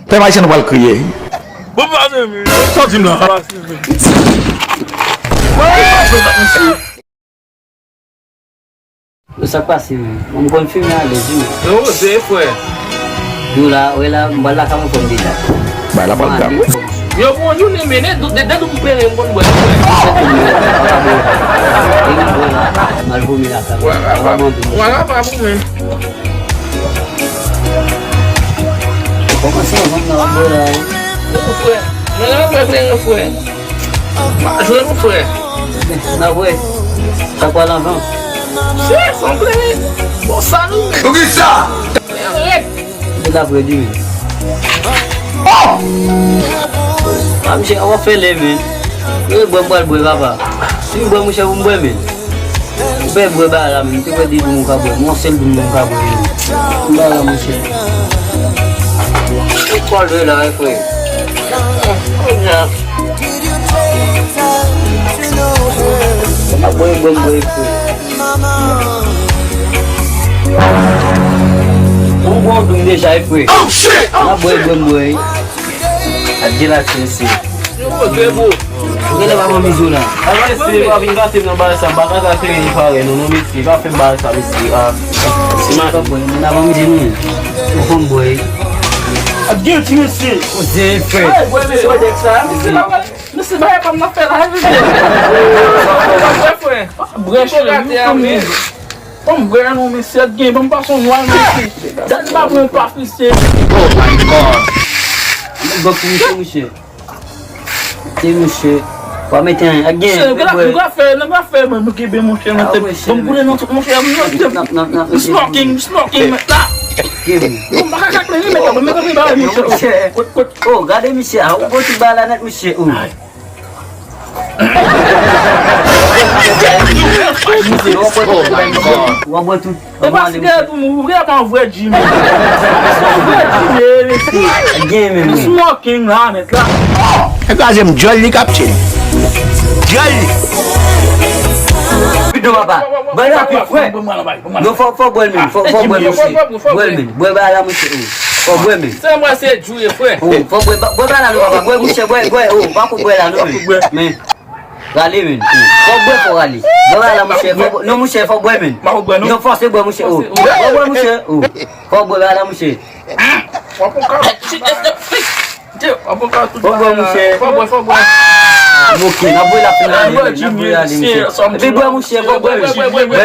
Fais ma chaîne, on va le crier. Sorti-moi. Ça passe, on me confirme les yeux. Non, c'est frère. Nous là, ouais là, on va là comme on dit là. Bah, la balle gamme. Yo, bon, you ne menez, de vous payer un bon bois. Mal vomi là. Voilà, pas vous même. Comment ça, on va là? Frère, je vais faire un frère. Je vais faire un frère. Ah ouais, t'as quoi l'avant? C'est son frère. Bon, salut. Où est ça? C'est la vraie du. Ah, monsieur, on va faire les mains. Je vais boire le papa. Si vous boire, monsieur, vous boire, mais. Vous pouvez boire là, mais tu peux dire que vous boire. Moi, c'est le bon boire. Là, monsieur. Pourquoi le là, frère? On a boire, frère. On voit donc déjà frère. Oh shit! On a boire. A dire la censure. Regardez maman Mizo là. Agora se vai vir bater no bar, essa barraca vai ter que fazer, não me se vai fazer bar, sabe se C'est ma boy, on a maman Mizo. On va boire. a guilty monsieur. C'est frère. Ouais, mais c'est pas ça. Não se vai para na ferragem. Foi. Brecha até a mesa. Vamos ganhar no monsieur game, vamos passar um ano aqui. Já tá bom para assistir. Oh my god! Beaucoup monsieur. C'est monsieur. Pas mettre un again. Não vai faire mesmo que bem mon cher, não tem. Vamos por não mon cher, não. Smoking, tá. Oh, macaca que nem meteu, mas não vai monsieur. Oh, regardez monsieur, on va te balader monsieur. On va tout. É parce que tu mulher tá voando de mim. Again, Smoking lá, né? É quase um jolly capture. Jolly! Não, papa. Vai lá, frère. Não, faut boire, faut boire, monsieur. Boire là, monsieur. Faut boire, monsieur. C'est moi, c'est Julie, frère. Faut boire là, papa. Boire, monsieur, boire. Oh, pas pour boire là, non. Mais, allez, mais. Faut boire pour aller. Boire là, monsieur. Non, monsieur, faut boire, mais. Non, forcez boire, monsieur. Oh, boire, monsieur. Oh, faut boire là, monsieur. Faut boire, monsieur. Faut boire. Ok, na boa la pena. Na boa monsieur. Vem boa monsieur, vou boa. Boa, vou boa.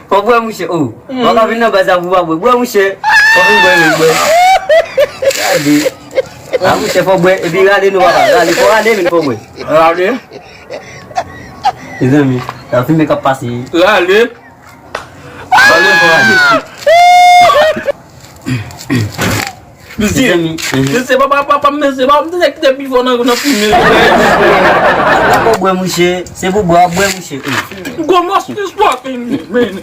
Vou boa monsieur. Oh, on vient na bazar boa. Boa monsieur. Vou boa. Allez. Ah monsieur, vou boa. E puis allez nous va. Allez, faut aller mais faut boa. Allez. Les amis, la film est capacité. Allez. Monsieur, je sais pas, papa, mais c'est pas que depuis qu'on a filmé. Bois, monsieur, c'est pour boire, monsieur. Comment tu smoking, man?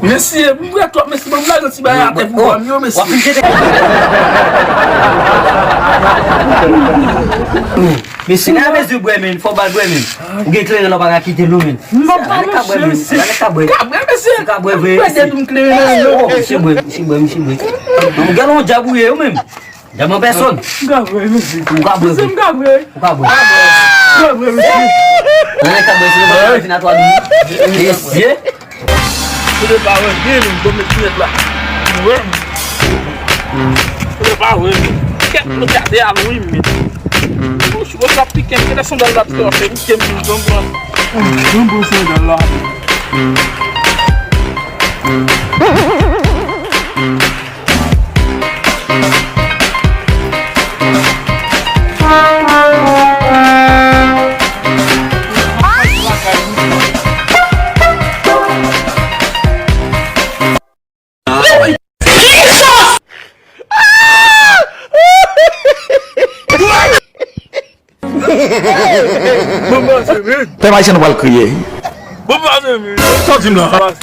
Merci, merci, merci, mais c'est la maison de Bremen, il faut pas Bremen. Vous avez là pas quitter l'eau men. On galon jaboué même. Jamais personne. Vou dar pequeno, que são da lá, porque eu tenho que me dar um lá. Fais ma chaîne, on va le crier. Bon, pardon, mais. Sorti là. Ouais,